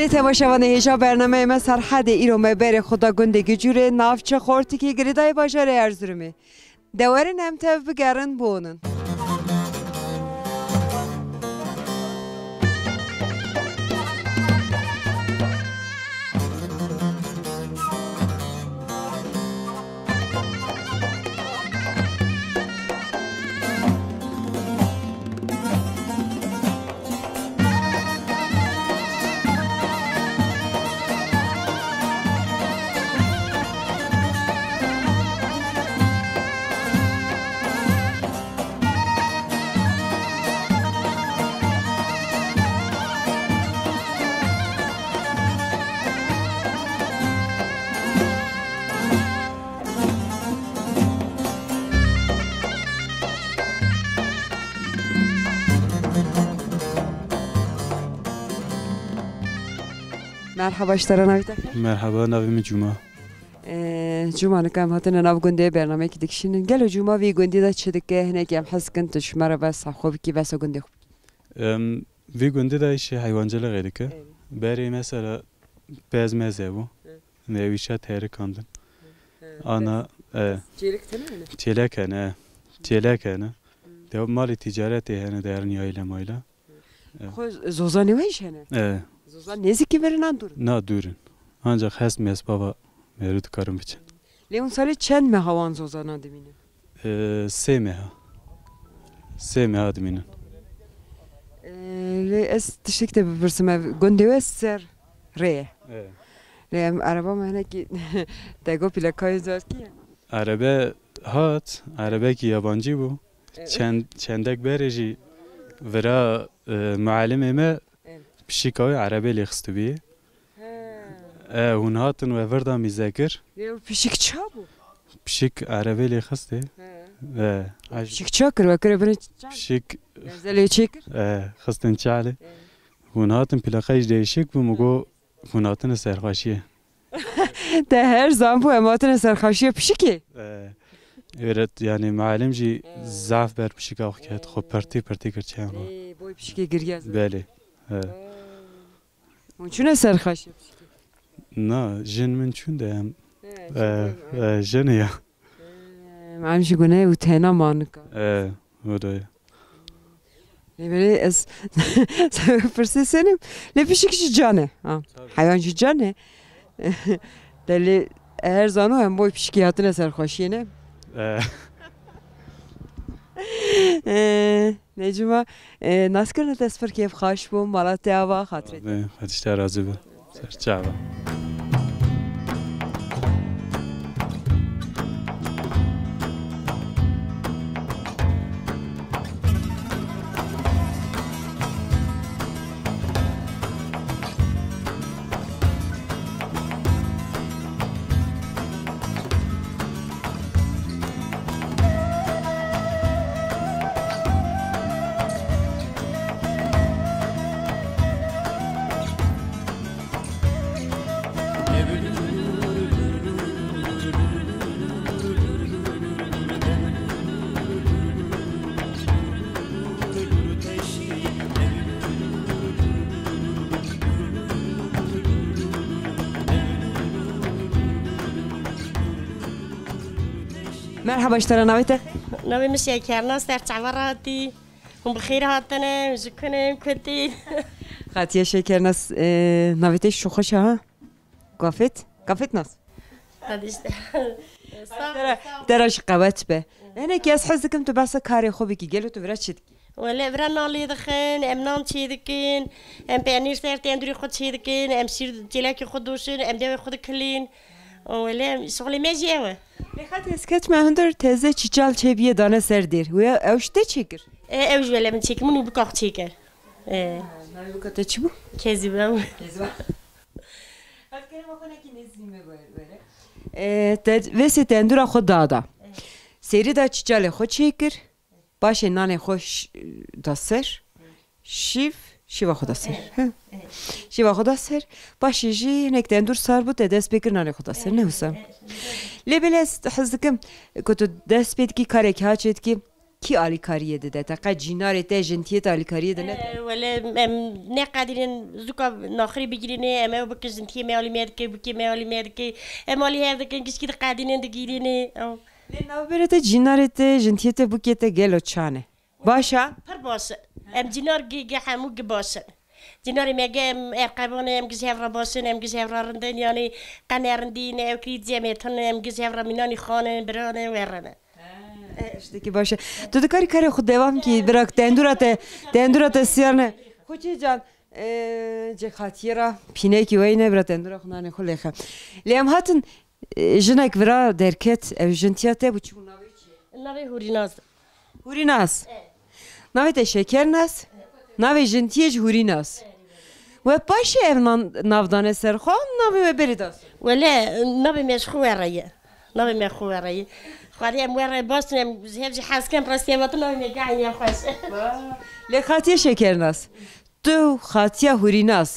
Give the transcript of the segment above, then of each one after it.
Değerli temaşavan heyecan bernameyme Serhade İrome beri Xuda günde gücüre navçı xortiki griday başarı Erzurum'u. Deverin hem tev bigerin bunun. Merhaba işlerin avida. Merhaba, navim Cuma. Cuma'nın kam hatına nav günde bername ki dikşinin. Gel Cuma vi günde de çıdık ki hene kem hasken tuşmara bas sahobi ki bas günde. Vi günde de işi hayvancılık edik. Beri mesela bezmeze bu. Nevişat her kandın. Ana Çelik tane mi? çelekene, çelekene. Devam mali ticareti hene değerin yayla mayla. Zozan ne iş hene? Zozan nezik ki verin dur. Na durun. Ancak hes mes baba merut karım için. Leon sali çen mi havan zozan adımını? Semeha adımının. Le es teşekkür bir versime günde ve ser re. Le araba mı hene ki tego plakayı zor ki. Araba ki yabancı bu. Çendek bereci vera معلمه بشيكاوي عربي اللي خصت بيه ونهاتن وفردا مذاكر بشيك تشابو بشيك عربي اللي خصتي بشيك تشاكر وكر بنت بشيك زلي تشيكر خصتن تشعلي ونهاتن بلاقيش değişik bu mugo ونهاتن سرخاشيه ده her zaman bu ematına serxaşiye pişiki evet yani معلمجي ضعف بر بشيك او حكايات خو برتي كرچان boy pişiki girgez بله Mümkün serxaşiye pişiki na jin min çün de hem jin ya معلمش گونه و تینا مانکا o da böyle es persesenim le pişik canı hayvan canı deli her zaman hem boy pişiki hatına serxaşiye ne Necma nasıl tasvir keyif hoş bu Malatya ve hatret. Hadi işte razı bu. Serçava. مرحبا اشترى نويته نوي مشي كارنا سرت عبراتي هم بخير هاتنا مزكنا كنتي خاتيا شكر ناس نويته شو خوشة ها قافت ناس هذا işte درش قوات به هنا كيس حزكم تبعس كاري خوبي كي قالوا تبرشت ولا برنا لي دخن امنام تشيدكين ام بينير سرت اندري خد تشيدكين ام سير تلاكي خدوشن ام داوي خد كلين ولا شغلي ما جاوه لخاطر اسكت ما هندر تزه چيچال چبيه دانه سردير ويا اوشته چيكر اوج ولا من چيك منو بكاخ چيكر ناوي بكاته چبو كذبه هاد كلمه خونه كي نزيمه böyle وسه تندورا خود دادا سيري دا چيچال خود چيكر باشه نانه خوش داسر شیوا خدا سر شیوا خدا سر باشی جی نکتن دور سر بود دست بگیر نانی خدا سر نهوسم لبلست حزکم کتو دست بید کی کاری که هاچید کی کی آلیکاریه ده تا جینار ته جنتیت آلیکاریه ده نه ولی نه قادرین زوکا ناخری بگیرینه اما بکشن تی میالی میاد که بکی میالی میاد که امالی هر دکن کشکی قادرین دگیرینه نه بره ته جینار ته جنتیت بکی ته گلو چانه باشه پر باشه جینار گی همو گی باشه جیناری میگم ارقابونه گزهر را باشن گزهر را رندن یعنی قنارندین او کریت زمیتون گزهر مینانی خانه برانه ورنه işte ki باشه تو دکاری کاری خود دوام کی برای دندورات سیانه خوچی جان جه خاطیرا پینه کی وینه برای دندورا خونانه خو لیخه لیم هاتن جنک برای درکت او جنتیاته bu çu navi çi navi hurinaz hurinaz navi te şekernaz navi jentiye hurinaz ve başı evnan navdane serxan navi ve beridas ولا navi meşxuarayı navi meşxuarayı خواهی امور باستم هفته حس کم راستی وقتی نمیگم یا خوش. لی خاطی شکرناس تو خاطی هوریناس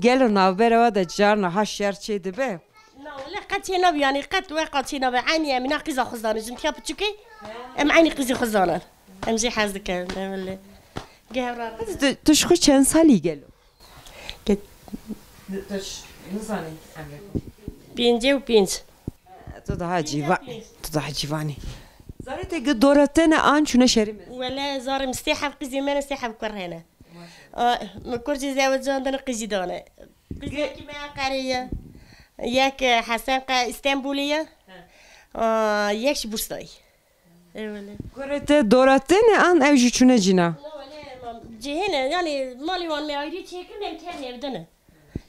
گلو نابره و د جارنا هاش شرچه دبه. نه ولی قطعی نبیانی قط و قطعی نبی عینی من قیزا خزانه جنتی ها بچوکی ام عینی قیزی خزانه ام زی حس دکن ولی گهران. توش خوش چند سالی گلو؟ توش نزانی. 55. تو daha civani. Zare te gıdoratene an çune şerim. ولا زار مستحب قزي ما نستحب كرهنا. ما كرجي زاوج عندنا قزيدانة. قزي كما قرية. ياك حسن اسطنبولية. ياكش بورساي. ولا. Korete doratene an evji çune cina. جهنا يعني مالي وان ما يريد شيء كنا متهني بدنا.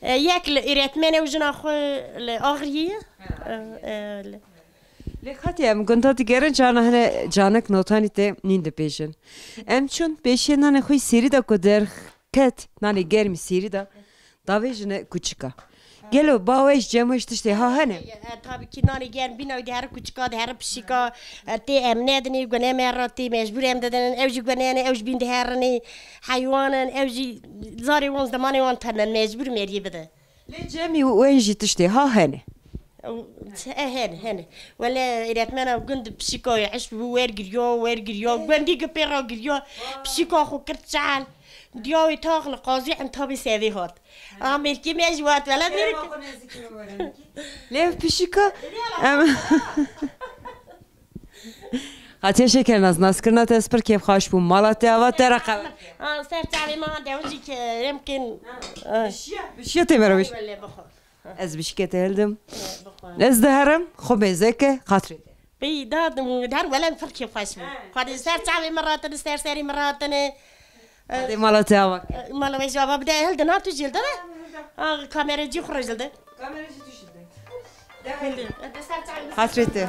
ياكل إرتمنا وجنا خو الأغرية. Le khati em gunta tigere cana hene canak notani te ninde peşin. Em çun peşin nane khoy seri da koder ket nane germi seri da davejne kuçika. Gelo baweş cemoş işte ha hene. Tabii ki nane gern bina der kuçika der psika te em nedeni gene merati mecbur em deden evji gene evji bin derni hayvanın evji zari wons da mani wan tanen mecbur meriye bide. Le cemi wenjit işte ha hene. هن ولا إذا أتمنى قند بسيكو يعيش ويرجريو قندي كبيرة جريو بسيكو خو كرتشال ديو يتاخل قاضي عن تابي سيدي هات أمريكي مجوات ولا نيرك ليه بسيكو خاطر شکر ناز کرنا تسپر کیف خواهش بوم مالات و ترقه سر تعلیم ما دوزی که يمكن بشیا تمرویش از بشکت هلدم از دهرم خوب زکه خاطری بی دادم دار ولا فرقی فاش خاطر سر تعبی مراتن سری مراتن دی مالات هوا مالا جواب بده هلد ناتو جلد نه کامera جی خرج جلد کامera جی düşürdü ده خاطرته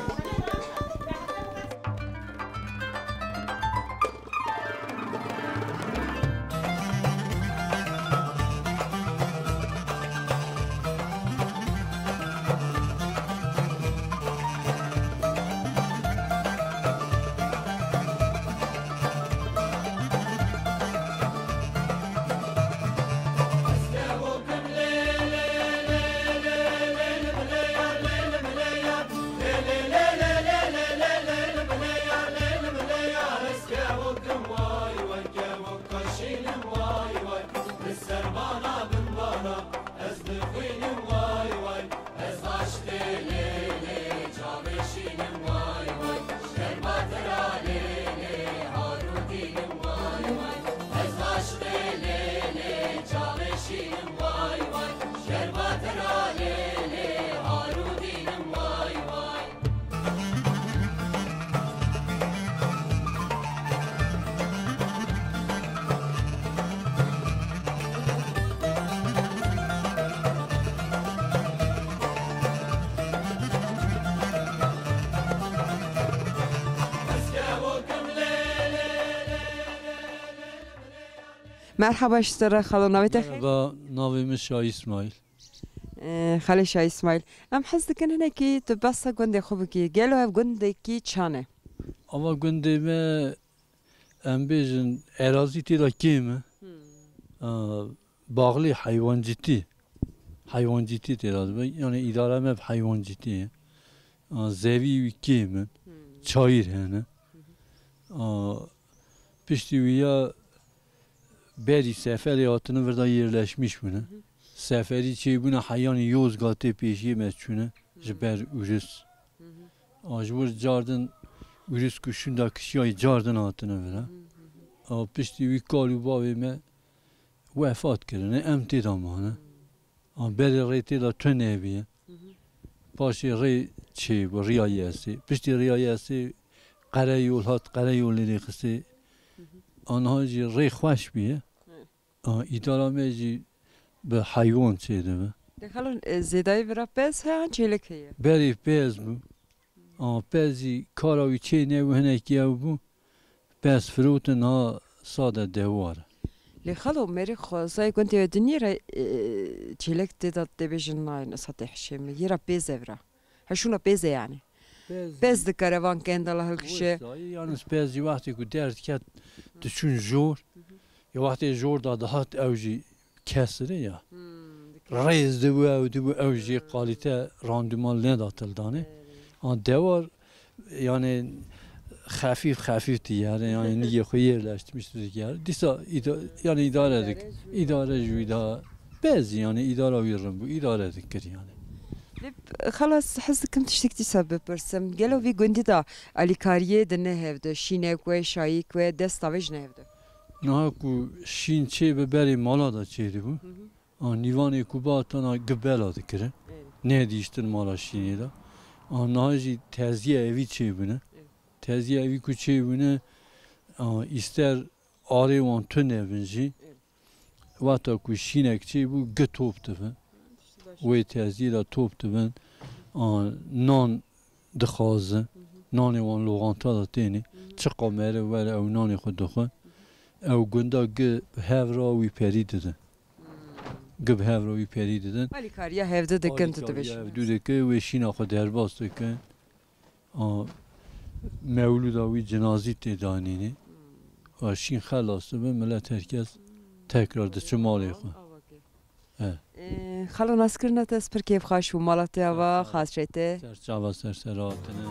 مرحبا اشترا خاله نویت با ناویم شاه اسماعیل خاله شاه اسماعیل ام حس دکن هنه کی تو بس گنده خوب کی گلو اف گنده کی چانه اما گنده me ام بیشن اراضی تیرا کیمه باغلی hayvancıti terazi yani idare mev hayvancıti zevi kime çayır yani Piştiviya beri seferi hatını burada yerleşmiş bunu. Seferi çi buna hayani Yozgat'ı peşi mesçune jiber ürüs. Ajbur cardın ürüs kuşunda kışyayı cardın hatını vera. Piştivi kalu bavime vefat kirine emti damanı. Beri reyti da tön eviye. Paşi rey çi bu riyayesi. Pişti riyayesi qarayol hat qarayolları kısı. Anhacı rey hoş bir. İdarameci به حیوان چه داره؟ دخلون زیدای برا پس هن چیله کیه؟ بری پس بو پسی کاراوی چه نه و هنه کیه بو پس فروتن ها ساده دواره لخلو مری خواسته کنتی و دنیا را چیلک دیدات دیویژن ناین سطح شمی یرا پس ورا هشونا پس yani پس د کاروان کندلا هلکشه یعنی پسی وقتی که درد کرد دشون جور یا وقتی جور داده هات اوجی kesri ya. Reis de bu evci kalite randıman ne datıldığını. Devar yani hafif yani yani niye yerleştirmiştir yani. Disa yani idare edik. İdare jüda bez yani idare veririm bu idare edik yani. خلاص حسكم تشتكتي سبب برسم قالوا في قندي دا اليكاريه دنه هفده شينك و شايك و دستاوج نه هفده نه کو شین چه به بری مالا دا چه bu. Nivani kubatana gıbela dikire. Ne diştin mala şini da. Naji terziye evi çe bune. Terziye evi ku çe bune. İster arıvan tön evinci. Vata ku şinek çe bu gıtop tıfın. Ve terziye da top tıfın. Nan dıkhazı. Nani van loganta da teni. Çıqa mere vere ev nani khud dıkhın. Ev gunda gı hevra vi peri dedin. Gı hevra vi peri dedin. اليكاريه هفده دكنت تبش Dudeke ve şina khud derbas deke. Mevluda vi cenazi tedanini. Şin khalası ve millet herkes tekrar da çımali khud. خلو نسكرنا تسبر كيف خاشو مالتي و خاطرته Serçava serseratını.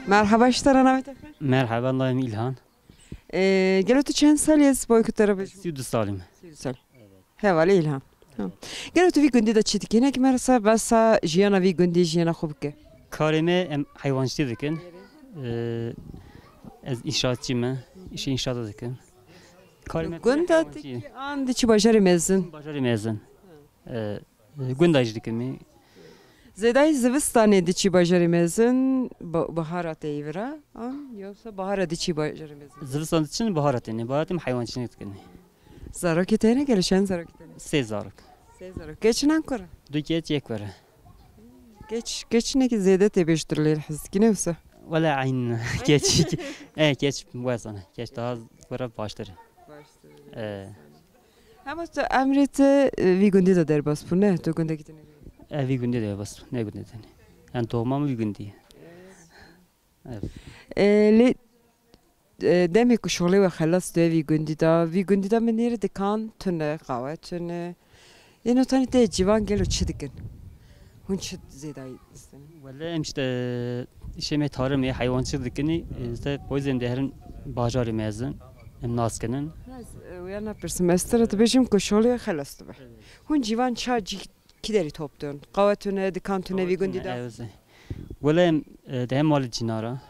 مرحبا اشترى نامت مرحبا نایم İlhan. قالوا تو چند سال از بوی کتره بج 32 سالم. 30 سال حوالی الهام قالوا تو في گندی دا چی دکینه که مرسا بس جیانا وی گندی جیانا خوب که Karime em hayvancılık dikin. Az inşaatçıyım. İşe inşaat dikin. Karime گنده تکی آن دی چی باشاری مزن Bacarı mezun. Gündacı dikin. زیدای زوستانی دی چی باشاری مزن بهارات ایورا آن یوسا بهارات دی چی باشاری مزن Zırhsan için baharat yani. Baharatım hayvancılık dikin. زاروکی تینه گلشن زاروکی تینه Sezarık. سه زارو geçinen kora Duket yek var. geçine ki ziyade tebeştirler hızki ne olsa Valla aynı. Geç. Geç bu sana. Geç daha sonra başlar. ama to emrete vi gündi de der bas bu ne to günde gitene Bir günde de bas. Ne günde de. Yani doğmam bir günde. le demek ki şöyle ve halas de vi gündi da menire de kan tüne kahve tüne yani tane de civan gelo çıdıkın hun çıt ziyade Valla işte işeme tarım ya hayvancılık dikini işte poizem derin bacarı mezun. Em naskenin. ويانا برسمستر تبجم كشولي خلصت به هون جيوان kideri topluyorsun? Qavatüne, dikantüne, bir gün dida. Evet. Valla de hem malı cinara.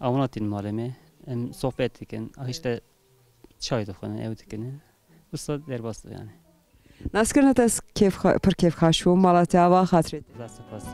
Avnatin malemi. Hem sohbet dikin. İşte çay dokunu, ev dikini. Usta derbastı yani. Nasıl tas per keyf xaşu Malatya va xatret. Zası pası.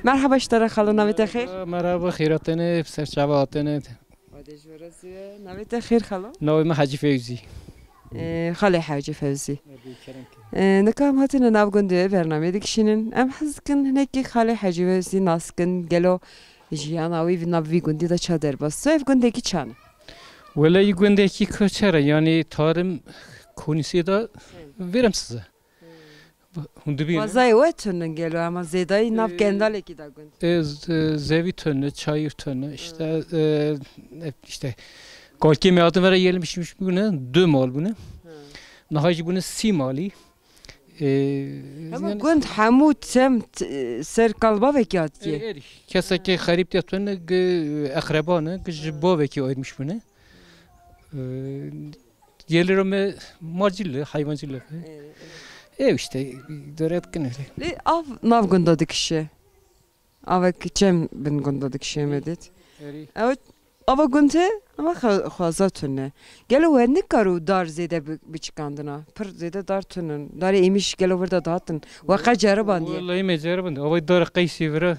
Merhaba işlere xalı navete xeyr. مرحبا خیراتنه سرچاواتنه Navete xeyr xalı. نوی ما حجی فیزی Xalı Hacı Fevzi. Nekam hatine navgundu bername dikişinin. Em hazkın neki Xalı Hacı Fevzi naskın gelo jiyanavi navi gundi da çadır bas. Ev gundeki çanı. ولی گونده کی کچره یعنی تارم کنیسی دا ورم سزه هندو بین Vazayı o etünün gelo ama zedayı nav gendal eki da gund. زوی تنه چایر تنه işte kalki meatı vere gelmişmiş bune dö mal bune nahayci bune si mali Ama gund hamut sem ser kalba veki atki. kesa ki xarip tiyatını akrabanı jbo veki oymuş bune gelirim marcille hayvancille işte döret öyle. Li av nav gunda dikişi. Avek cem bin gunda dikişi medit. Evet. Ava gunte ama xaza tünne. Gelo ve ne karu dar zede biçkandına. Pır zede dar tünün. Dar emiş gelo burada dağıtın. Vaka caraban diye. Vallahi mecarabın. Avay dar qaysi vera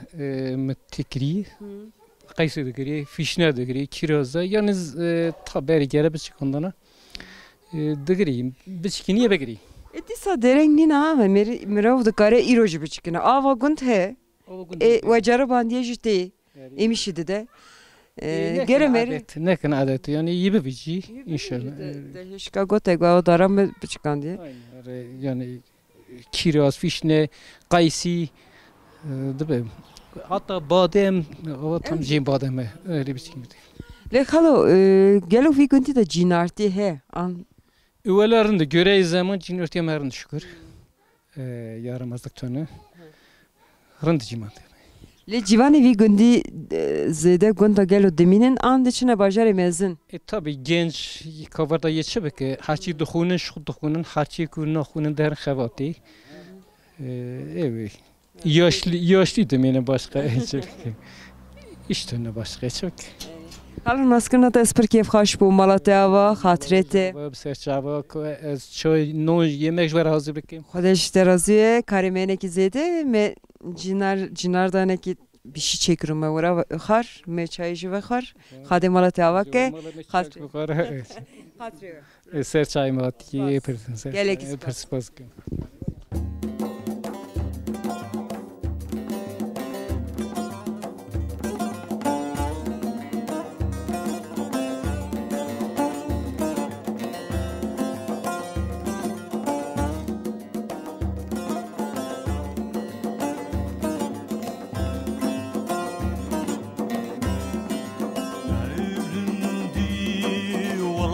metikri. Qaysi degri, fişne degri, kiraza. Yalnız taberi gere biçkandına. Degri, biçkiniye begri. Disa dereng nina ha mirav da kare iroji biçkina. Ava gunt he. Ve caraban diye jüte. Emişi de. Geremeri. Ne kadar adet yani iyi bici inşallah. Deşka gote gwa daram biçkan diye. Yani kiraz, fişne, kaysi, değil mi? Hatta badem, o tam cim badem öyle bir şey. Le xalo gelo fi gunti da cinarti he. An Üvelerinde göreyi zaman cinörtüye merin şükür. Yaramazlık tonu. Rındı ciman. Le civane vi gundi zede gunda gelo deminin an içine bajar emezin. Tabii genç kavarda yetişe ki harçı dokunan şu dokunan harçı kunan der xavati. Evet. Yaşlı demine başka hiç. İşte ne başka çok. Halın maskına da esper keyf xaş bu Malatya va xatirete. Bu serçava az çay no yemek var hazır bakayım. Xodeş teraziye karimene ki zede me cinar da ne ki bir şey çekiyorum me vura xar me çayıcı ve xar. Xade Malatya va ke xatirete. Serçay mati persin. Gelek Perspas.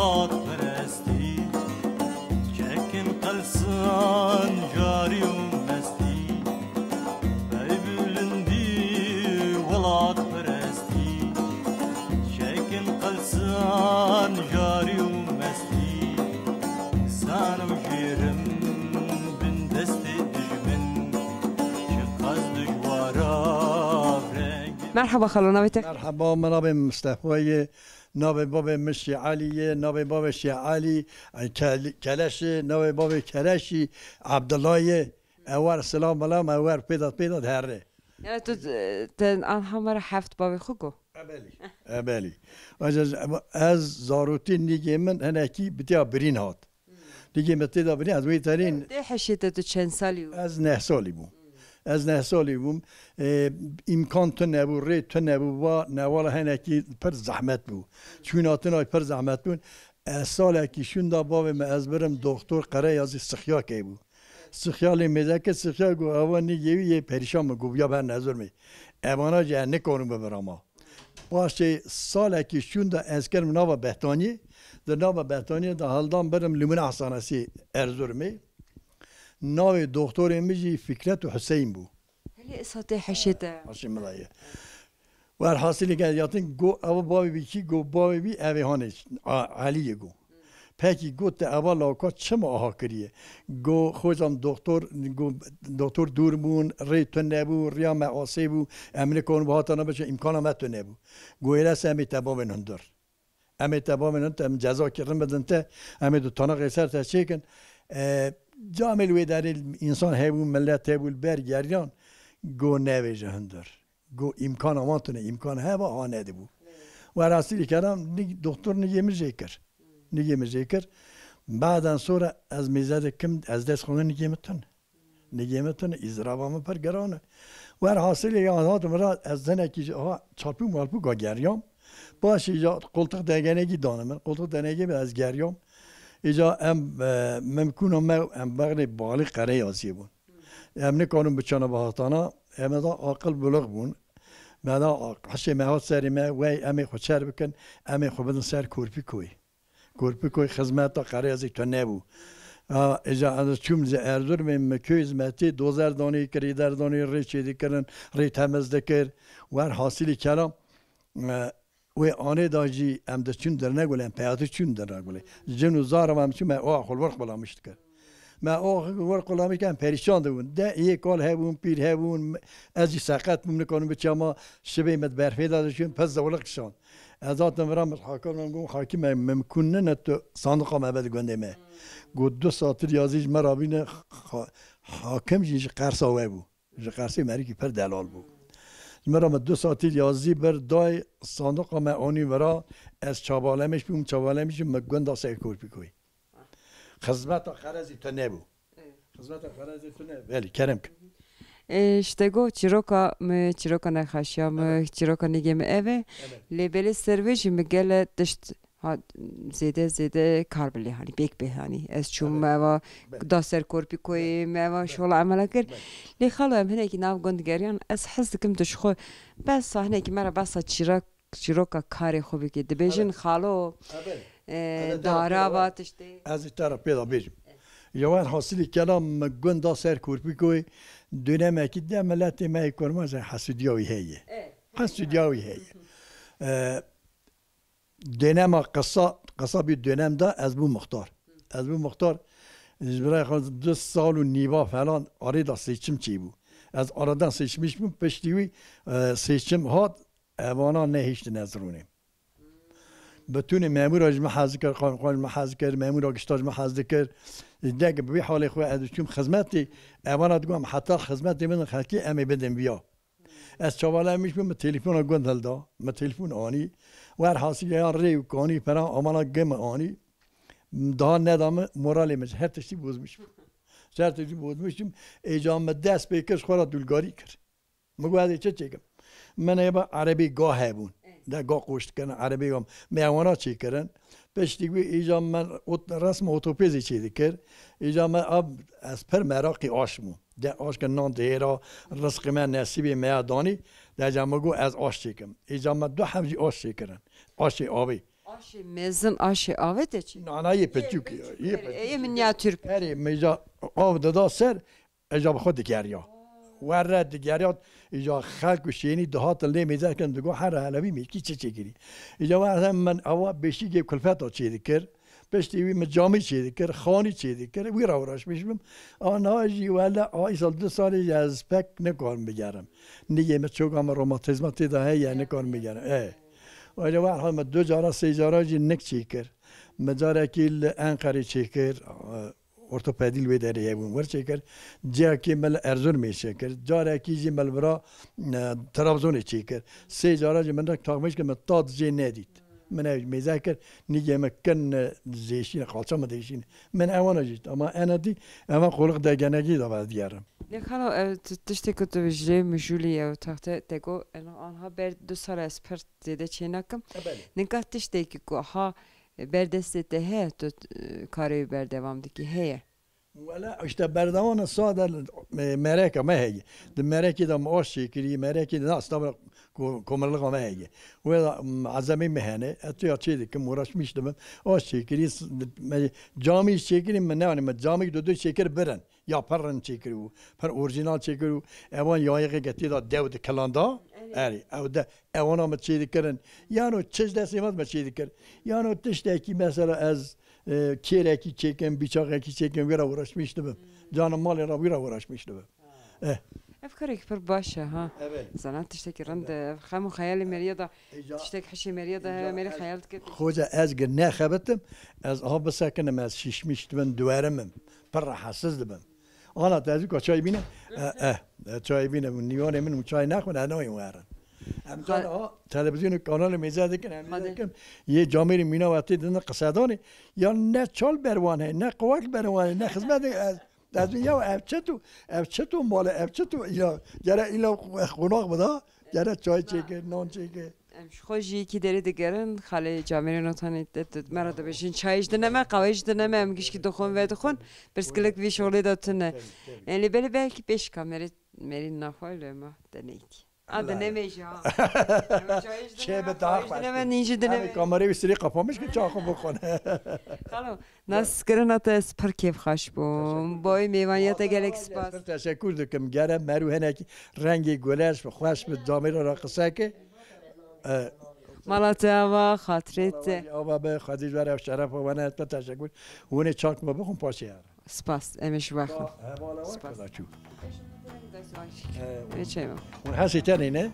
ولات پرستی چکن قلسان جاری و مستی بی بلندی ولات پرستی چکن قلسان جاری و مستی سانم جیرم بن دست دجمن چه قصد جوارا مرحبا خالو نویتک. مرحبا، من نام مصطفی، نام باب مشی علیه، نام باب شی علی کلشه، نام باب کلشی عبدالله. اول سلام علام اول پیدا هره. یعنی تو تن آنها مرا هفت بابی خو گو. بله. از زاروتی نیگه من هنکی بتیا برین هات. دیگه متدا برین از وی ترین. ده حشیت تو چند سالی بود؟ از 9 سالی بود. از 9 سالی بوم امکان تو نبود ری تو نبود و نوال هنکی پر زحمت بود چون آتنای پر زحمت بود سال که شوندا بابا من از برم دکتر قرای از سخیا کی بود سخیالی میده که سخیا گو اوانی یه پریشان مگو بیا بر نظر می امانا جه نکنم ببرم باشه سال که شوندا از کرم نوا بهتانی در نوا بهتانی در حالدان برم لیمون حسانسی ارزور می ناو دکتر میجی فکرت و حسین بود. هلی اساته حشیته. حسین ملایه. و هر حاصلی که یاتن گو اول بابی بی کی گو بابی بی اوی هانش علیه گو. پکی گو ته اول لاکات چه آها کریه. گو خوشم دکتر دور بون ری تو نبود ریا معاصی بود امن کن با هاتانا بشه امکانم تو نبود. گویلس امی تباب نندر. امی تباب نندر ام جزا کردن بدن ته امی دو تانا قیصر تشکن جامل وی در انسان هیبون ملت هیبون برگریان گو نویجه هندر گو امکان آمانتونه امکان هوا آنده بود و راستی کردم دکتر نگه مزیکر بعدا سورا از میزد کم از دست خونه نگه متونه ازرابامه پر گرانه و هر حاصل یادات مرا از زنه که چارپو مالپو گا گریام باشه یا قلتق دگنگی دانم قلتق دگنگی از گریام ایجا ممکنه ام بغل بالغ قره آزی بون ام نکنم بچانه بهاتانا ام دا عاقل بلغ بون مدا حشه مهات سری ما وی امی خود شر بکن امی خود بدن سر کورپی کوی خدمت تا قره آزی تو نبو ایجا از چوم ز اردور مکوی زمتی 2000 دانی کری در دانی ری چیدی کردن ری تمز دکر و هر حاصلی کلام و آنه داشتی ام دستون در نگوله ام پیاده چون در نگوله جنو زارم هم چون من آخر ورق بلامشت کرد من آخر ورق بلامی کردم پریشان دون ده یه کال هبون پیر هبون از ساقت ممنون کنم بچه ما شبیه مت برفی دادشون پس زولق شان از آتم برام حاکم گم حاکم ممکنه نه تو صندوق ما بعد گنده ما گود 2 ساعت ریاضیش مرابین حاکم جیش قرص آوه بود قرصی مری که پر دلال بود مرا 2 ساعتی ریاضی بر دای صندوق ما آنی ورا از چابالمش مگوند داسته کورپی کوی خدمت خرازی تو نبود خدمت خرازی تو نبود ولی کرم کن اشتگو چیروکا نخاشیام چیروکا نگیم اوه لیبلی سرویج مگل دشت زیده کار بلی هانی بیک بهانی از چون ما داستر کورپی کوی ما شغل عمل کرد لی خالو هم هنگی ناو گندگریان از حس کم تشخو بس صحنه که مرا بس چیروکا کاری خوبی که دبیجن خالو دارا باتشتی از طرف پیدا بیجم یوان حاصلی کلام گند داستر کورپی کوی دنیا که ده ملت ما کرمان از حسودیاوی هیه دنم قصابی دنم دا از بو مختار برای خود 2 سال و نیوا فلان آره دا سیچم چی بود از آرادان سیچمیش بود پشتیوی سیچم هات اوانا نهیشت نظرونیم بتونه مامور اجمع حاضر کرد خان محاضر کرد مامور آگشتاج محاضر کرد دیگه به حال خود از چون خدمتی اوانا دگم حتی خدمتی من خاکی امی بدم بیا از چواله میش به تلفن گندل دا ما تلفن آنی و هر حاصلی یار ریو کانی پرام آمانا گم آنی daha nedamı moralimiz her tişi bozmuşum. Her tişi bozmuşum. Ecamı dest bekir khora dulgari kir. Mugwadi çekim. Mene yaba Arabi gah hebun. Da gah koşt kan Arabi gam meyvana çekiren. Peştik bir ecam men rasm otopezi çedir. Ecam ab az per meraqi aşmu. Da aş kan nan dera rızk men nasibi meyadani. Da ecam go az aş çekim. Ecam du hamji aş çekiren. Aşı abi. Aşı mezun aşı avet için. Nanayı pecuk ya. İyi minyatür. Heri meja avda da ser ecab xod dikerya. ورد دیگریات ایجا خلق و شینی دهات لی میزه کن دگو هر حلوی می کی چه چگیری ایجا وقت من اوا بشی گه کلفت چه دیگر پشتی وی مجامی چه دیگر خانی چه دیگر وی را وراش میشم آنها جی ولا آی سال 2 سال از پک نکار میگیرم نیه مچوگام روماتیزماتی ده یا نکار میگیرم و ایجا وقت هم 2 جارا 3 جارا جی نک چیکر مجاره کیل انقره چیکر ortopedil ve dereye bun var çeker. Caki mel Erzurum çeker. Caraki ji melbra Trabzon çeker. Se caraci men takmış ki tad je nedit. Men mezaker nige mekken zeşine kalça mı değişin. Men evana jit ama enadi ama koluk da genegi da var diyerim. Ne kadar tişte kötü bir şey müjüliye tahta tego anha ber 2 sal espert zede çenakım. Ne kadar tişte ki ha berdeste he to kare ber devamdaki heye. ولا işte berdavana sade mereka ma heye. De mereki de maaş şekeri mereki de nasıl komerlik ma heye. Ve azami mehane atıyor çeydi ki uğraşmıştım. O şekeri cami şekeri men ne cami de şeker beren. Yaparın şekeri bu. Per orijinal şekeri evan yağı getirdi da devde kalanda. Eri evde evana mı çeydi keren. Yani çizde sevmez mi çeydi keren. Yani tişteki mesela az kireki çeken, bıçak çeken vira uğraşmıştım. Canım malıyla vira uğraşmıştım. Efkarek per başa ha. Evet. Zanat tişteki rand hem hayali meriya da tiştek haşi meriya da meri hayal ket. Hoca az ne xabetim az abi sakinim az şişmiştim duvarımım. Per rahatsızdım. Ana tazi ko çay bine. Çay bine niyone min çay nakun anoyum varan. امثال تلویزیون کانال میزه که نمیدونم یه جامعه میناواتی دنیا قصدانی یا نه چال بروانه نه قوت بروانه نه خدمت از یا افچتو مال افچتو یا جره ایلا خناق بدا جره چای چیکه نان چیکه خوشی کی داری دیگرن خاله جامعه نتانی مرا دو بشین چایش دنمه قویش دنمه امگیش که دخون و دخون برسکلک وی شغلی داتنه یعنی belki 5 kamera meri nafayla mı deneydi. Adı ne meyce ha? Şey be daha fazla. Deneme ninja deneme. Kamerayı bir sürü kapamış ki çakı bu konu. Halo. Nasıl kırın ata spor keyif hoş bu. Boy meyvaniyata gerek spas. Teşekkür ederim. Gerem meruhenek rengi güleş ve hoş bir camira rakısa ki. Malatya ve hatret. Ama be Hadiz ve şeref ve bana teşekkür. Onu çakma bakın paşa ya. Spas. Emiş bakın. Spas. Geçeyim. Onun her şey tane ne?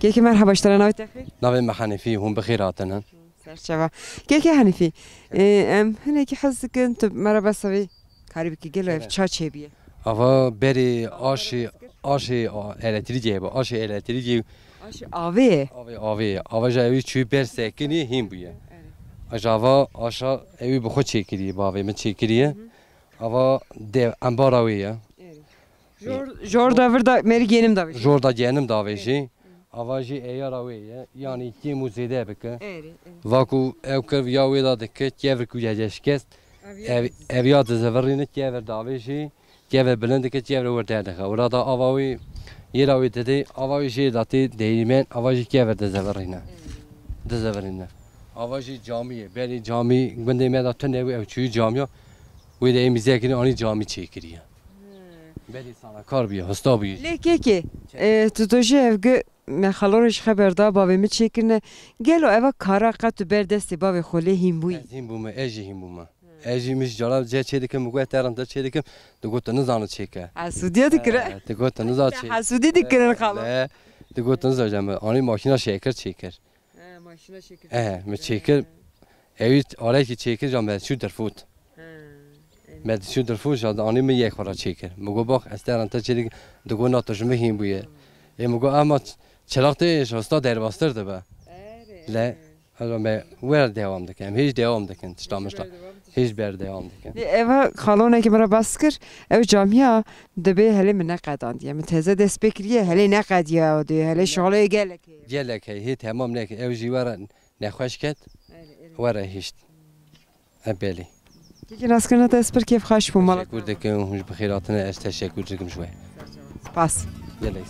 كيف مرحبا اشترى ناوي تاخي؟ ناوي ما حنفي هم بخيراتنا سرچوا كيف حنفي هنا كي حسك انت مرة بس بي كاريبي كي قالوا تشا تشيبيه اوا بري آشي الکتریکی با آشی الکتریکی آشی آوی جایی چوی بر سکنی هم بیه اجاوا آشا اوی بخو چیکری با اوی من چیکریه اوا de ambarawiye. Jorda meri genim davi. Jorda genim davi. Avaji eyarawiye. Yani ki muzede beke. Vaku evker yawe da deket yevr ku yajeşkest. اویات زورینه که ور داویشی که ور بلند که که ور ورده دخه ورا دا آواوی یه راوی دیدی آواویشی داتی دیمن آواجی که ور دزورینه آواجی جامیه بری جامی گنده میاد تا نوی او چوی جامیا وی دی میزه کنی آنی جامی چیکریه بری سانا کار بیا هستا بیا لیکی که تو توجه evge me xalorış xeberda bavê me çêkirine gelo eva kara qet tu berdestê bavê xolê hînbûyî. هیم بومه اجی هیم بومه اجی میش جالا جه چه دیکم مگوی تران تا چه دیکم دگوت نزانه چه که Hesûdiye dikire. دگوت نزانه چه Hesûdî dikirin xalo. نه دگوت نزانه آنی ماشینا شکر چیکر Maşina şekil. me çekir evit araya ki çekir jam ben şu derfut med şu derfut jad ani me yek xora çekir mugo bak esteran ta çelik dugo natajme him buye mugo ama çelakte şosta derbastır da be le also me wer devam dikem hiç devam diken stamışta hiç ber devam diken Eva xalona ki mera baskir ev camiya debe hele me neqedandiye me teze destpekriye hele neqediye diye hele şalaya gelek. gelek he tamam ne ev jivara ne xoş ket wara hiç abeli Ki naskirna despir keyf xaş bu malak. teşekkür dikim hoş bxiratına es teşekkür dikim şoy Pas. yeleys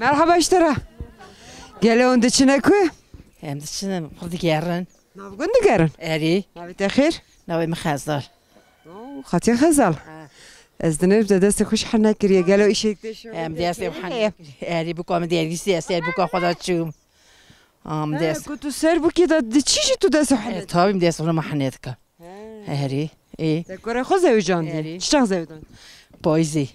Merhaba iştara. Gele onun içine koy. Hem de şimdi kurdu gerin. Navgun da gerin. Eri. Navi tehir. Navi mخزل. Xatiye xazal. Ez dinib de desti خوش حنا kiriye gelo işekte şu. Hem de asıl hani eri bu konu dergisi asıl bu kadar çum. Des. Kutu ser bu ki da çişi tu desti حنا. Tabii des onu mahnet ka. Eri. Dekore xoz evcan. Çiçek zevdan. Boyzi.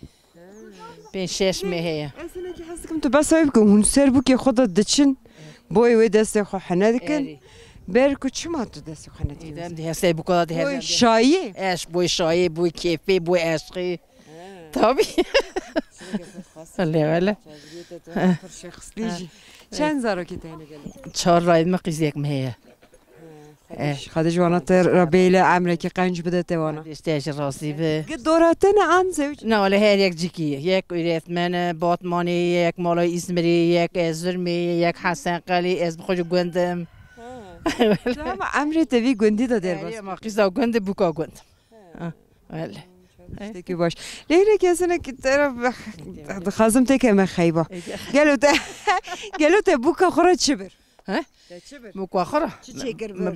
Ben şeş meheye. Aslında ki hasıkım tu bas ayıp hun ser bu ki xoda dıçın. Boy ve desti xo حنا diken. Ber kuçma tu desti xo حنا diken. Dem de asıl bu kadar de. Boy şayi. Eş boy şayi, boy keyfi, boy aşkı. Tabii. Öyle. Çend zaroki tane geldi. Çar rayım kızıyak meheye. خدي جوانات ربيلة عمرك قنج بدأت وانا. استاج راسي به. قد دوراتنا عن زوج. نه ولی هر یک جیکی یک ایرت من باتمانی یک مالای اسمری یک ازرمی یک حسن قلی از بخوج گندم. تمام عمري تبي گندی دادر بس. ما قیزا گند بوکا گند. ولی. تکی باش. لیره کسونه که طرف خازم تکه من خیبا. گلو ته بوکا خورد چبر. ها؟ بوکا خورا. چی گربر؟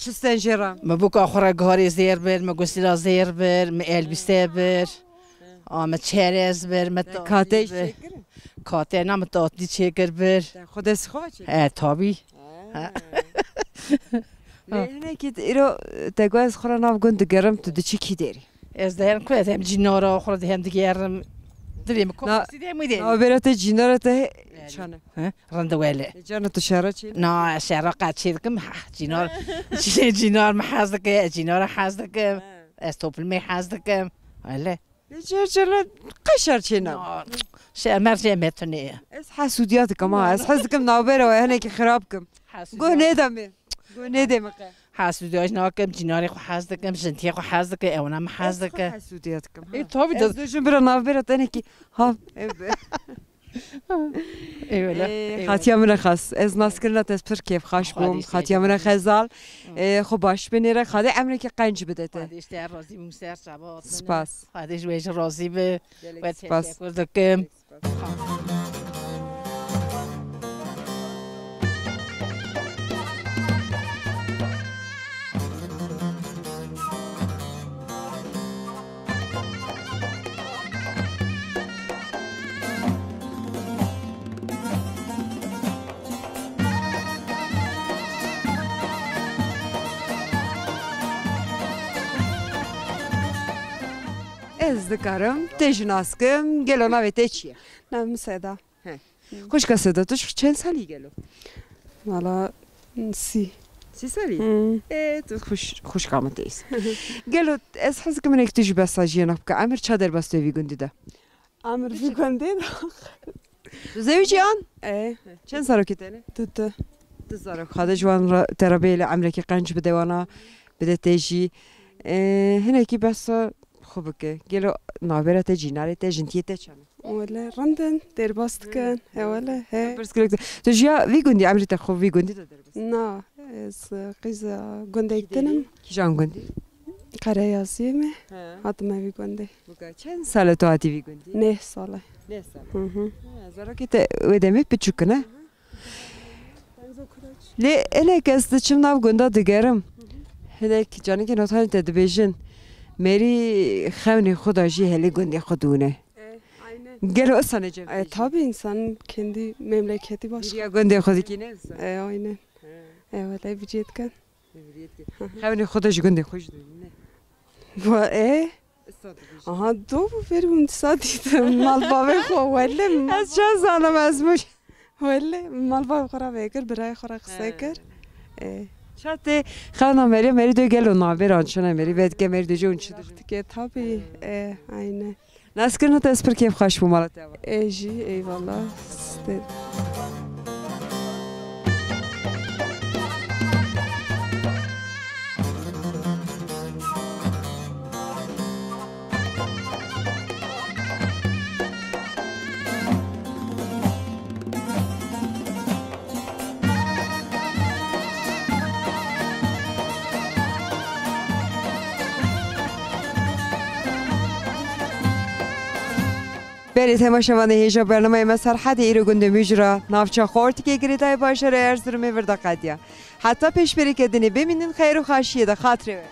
چی استنجرام؟ ما بوکا خورا گاری زیر بر، ما گوسیلا زیر بر، ما البسته بر، ما چهرز بر، ما کاتش. کاته نام تاتی چیکر بر. خود از خواهد. تابی. لیره که ایرو تگویز خورا ناف گند گرم تو چی کی داری؟ از دهن کوه هم جنارا خورد هم دیگرم دریم کوسی دیم میدیم نابرات جینارت چانه رندوله جانه تو شهر چی نه شهر قاچید کم جینار جینار محازد که جینار حازد که استوپل می حازد که ولی چرا قشر چی نه شهر مرجع متنیه از حسودیات کما از حس کم نابره و هنه که خراب کم گوه ندمه گوه ندمه حسودیاش ناکم جیناری خو حازد کم جنتی خو حازد که اونم حازد که حسودیات کم ای تابی از دوشون برا نابره تنه کی ها ایوله خاطی من خاص از ناس کردن از پر کیف خاش بوم خاطی من خزال خو باش بنیره خاله امری که قنج بده ته خادش در راضی موسر شبات سپاس خادش ویش راضی به و سپاس کردم از دکارم تجناس کم گلو نویته چیه نام صدا خوش کسی توش چند سالی گلو والا 30 سالی تو خوش قامت ایست گلو از حس کم نیک تیجی بساجی نخب که امر چادر بسته ویگوندی ده امر ویگوندی ده زوجی آن چند سالو کتنه دو سالو خاله جوان ترابیل امر که قنج بده وانا بده تیجی هنه کی بس خوبه که گلو نابرات جیناری ته جنتیته چنه ولی رندن در باست کن ولی he برس کلکت تو جیا ویگوندی امری ته خوب ویگوندی ده در بس نه از قیز گنده ایتنم کی جان گوندی قرایازی می هاتم ویگونده چند سال تو هاتی ویگوندی 9 ساله 9 سال زارا کی ته ودمی پچوکنه لی اله کست چم ناو گوندا دگرم هله کی جانی که نوتان ته دبیجن مری خونی خدا جی هلی گندی خودونه گلو اصلا جم tabii insan kendi memleketi başka یا گندی خودی کی نه aynen evet vücut kan خونی خدا جی گندی خوش دونه و aha دو verim sadit mal baba خو ولی از چند سالم از مش ولی mal baba خورا بگر برای خورا قصه کر شاته خانم مری دو گلو نابران چنه مری بد که مری دو جون چه که tabii aynen Nasıl kırna da esper keyif hoş bu malat ya. Eji eyvallah. بله تماشاوان هیجا برنامه مسرحت ایرو گنده میجرا نافچه خورتی که گریتای باشر ارزرمی وردا قدیا حتی پیش بری که دنی ببینین خیر و خاشیه ده خاطره